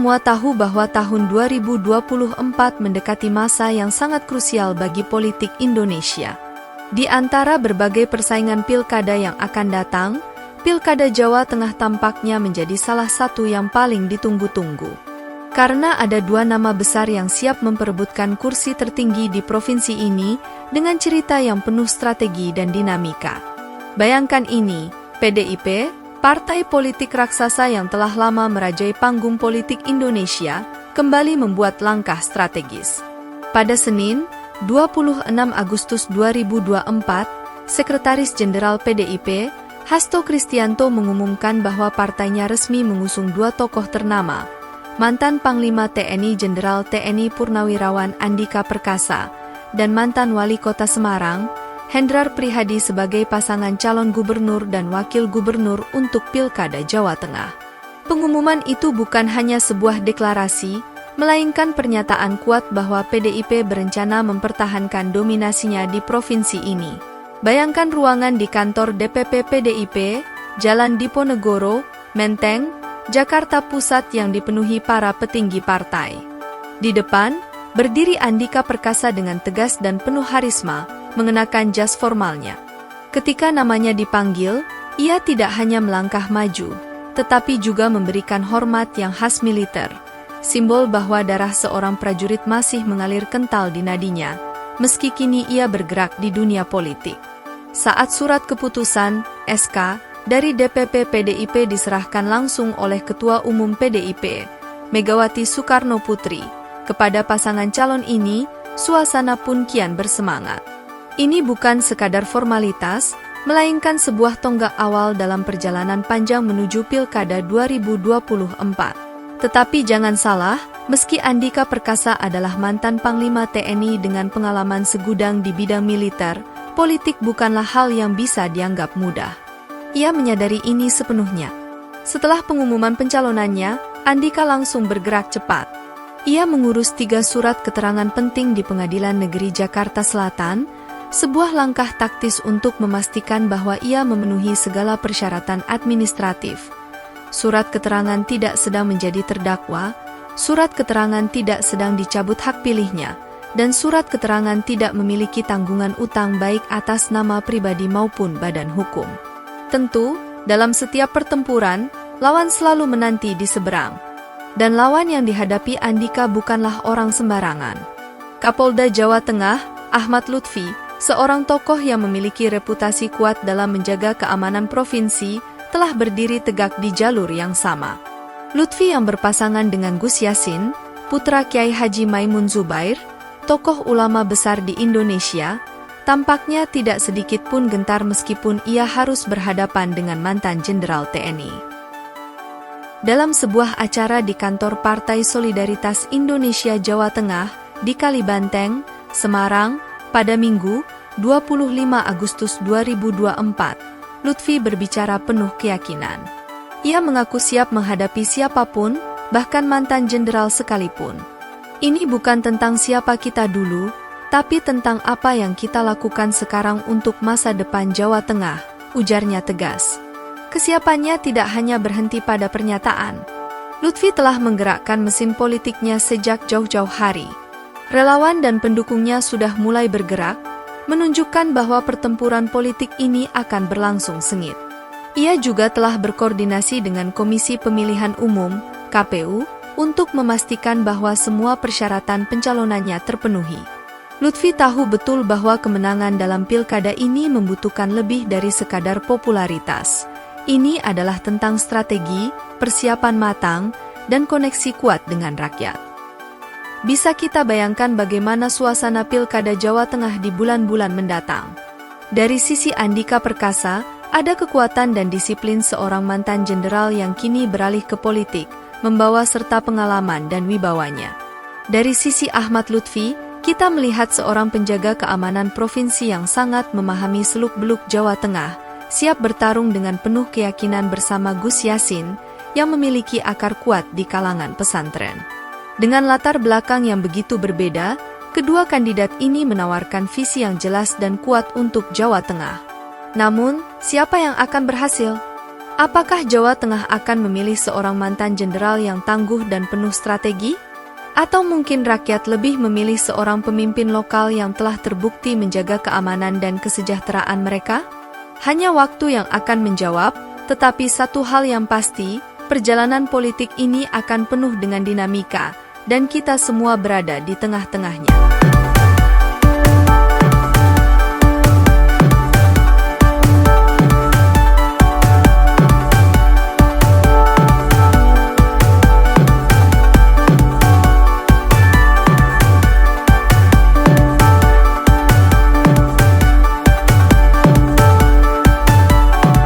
semua tahu bahwa tahun 2024 mendekati masa yang sangat krusial bagi politik Indonesia. Di antara berbagai persaingan pilkada yang akan datang, Pilkada Jawa Tengah tampaknya menjadi salah satu yang paling ditunggu-tunggu. Karena ada dua nama besar yang siap memperebutkan kursi tertinggi di provinsi ini dengan cerita yang penuh strategi dan dinamika. Bayangkan ini, PDIP, partai politik raksasa yang telah lama merajai panggung politik Indonesia, kembali membuat langkah strategis. Pada Senin, 26 Agustus 2024, Sekretaris Jenderal PDIP, Hasto Kristianto mengumumkan bahwa partainya resmi mengusung dua tokoh ternama, mantan Panglima TNI Jenderal TNI Purnawirawan Andika Perkasa, dan mantan Wali Kota Semarang, Hendrar Prihadi sebagai pasangan calon gubernur dan wakil gubernur untuk Pilkada Jawa Tengah. Pengumuman itu bukan hanya sebuah deklarasi, melainkan pernyataan kuat bahwa PDIP berencana mempertahankan dominasinya di provinsi ini. Bayangkan ruangan di kantor DPP PDIP, Jalan Diponegoro, Menteng, Jakarta Pusat yang dipenuhi para petinggi partai. Di depan, berdiri Andika Perkasa dengan tegas dan penuh harisma, mengenakan jas formalnya. Ketika namanya dipanggil, ia tidak hanya melangkah maju, tetapi juga memberikan hormat yang khas militer, simbol bahwa darah seorang prajurit masih mengalir kental di nadinya, meski kini ia bergerak di dunia politik. Saat surat keputusan, SK, dari DPP PDIP diserahkan langsung oleh Ketua Umum PDIP, Megawati Soekarno Putri, kepada pasangan calon ini, suasana pun kian bersemangat. Ini bukan sekadar formalitas, melainkan sebuah tonggak awal dalam perjalanan panjang menuju Pilkada 2024. Tetapi jangan salah, meski Andika Perkasa adalah mantan Panglima TNI dengan pengalaman segudang di bidang militer, politik bukanlah hal yang bisa dianggap mudah. Ia menyadari ini sepenuhnya. Setelah pengumuman pencalonannya, Andika langsung bergerak cepat. Ia mengurus 3 surat keterangan penting di Pengadilan Negeri Jakarta Selatan, sebuah langkah taktis untuk memastikan bahwa ia memenuhi segala persyaratan administratif. Surat keterangan tidak sedang menjadi terdakwa, surat keterangan tidak sedang dicabut hak pilihnya, dan surat keterangan tidak memiliki tanggungan utang baik atas nama pribadi maupun badan hukum. Tentu, dalam setiap pertempuran, lawan selalu menanti di seberang. Dan lawan yang dihadapi Andika bukanlah orang sembarangan. Kapolda Jawa Tengah, Ahmad Lutfi, seorang tokoh yang memiliki reputasi kuat dalam menjaga keamanan provinsi, telah berdiri tegak di jalur yang sama. Lutfi yang berpasangan dengan Gus Yassin, putra Kiai Haji Maimun Zubair, tokoh ulama besar di Indonesia, tampaknya tidak sedikit pun gentar meskipun ia harus berhadapan dengan mantan Jenderal TNI. Dalam sebuah acara di kantor Partai Solidaritas Indonesia Jawa Tengah, di Kalibanteng, Semarang, pada Minggu, 25 Agustus 2024, Lutfi berbicara penuh keyakinan. Ia mengaku siap menghadapi siapapun, bahkan mantan jenderal sekalipun. Ini bukan tentang siapa kita dulu, tapi tentang apa yang kita lakukan sekarang untuk masa depan Jawa Tengah, ujarnya tegas. Kesiapannya tidak hanya berhenti pada pernyataan. Lutfi telah menggerakkan mesin politiknya sejak jauh-jauh hari. Relawan dan pendukungnya sudah mulai bergerak, menunjukkan bahwa pertempuran politik ini akan berlangsung sengit. Ia juga telah berkoordinasi dengan Komisi Pemilihan Umum, KPU, untuk memastikan bahwa semua persyaratan pencalonannya terpenuhi. Lutfi tahu betul bahwa kemenangan dalam pilkada ini membutuhkan lebih dari sekadar popularitas. Ini adalah tentang strategi, persiapan matang, dan koneksi kuat dengan rakyat. Bisa kita bayangkan bagaimana suasana pilkada Jawa Tengah di bulan-bulan mendatang. Dari sisi Andika Perkasa, ada kekuatan dan disiplin seorang mantan jenderal yang kini beralih ke politik, membawa serta pengalaman dan wibawanya. Dari sisi Ahmad Lutfi, kita melihat seorang penjaga keamanan provinsi yang sangat memahami seluk-beluk Jawa Tengah, siap bertarung dengan penuh keyakinan bersama Gus Yassin, yang memiliki akar kuat di kalangan pesantren. Dengan latar belakang yang begitu berbeda, kedua kandidat ini menawarkan visi yang jelas dan kuat untuk Jawa Tengah. Namun, siapa yang akan berhasil? Apakah Jawa Tengah akan memilih seorang mantan jenderal yang tangguh dan penuh strategi? Atau mungkin rakyat lebih memilih seorang pemimpin lokal yang telah terbukti menjaga keamanan dan kesejahteraan mereka? Hanya waktu yang akan menjawab, tetapi satu hal yang pasti, perjalanan politik ini akan penuh dengan dinamika, dan kita semua berada di tengah-tengahnya.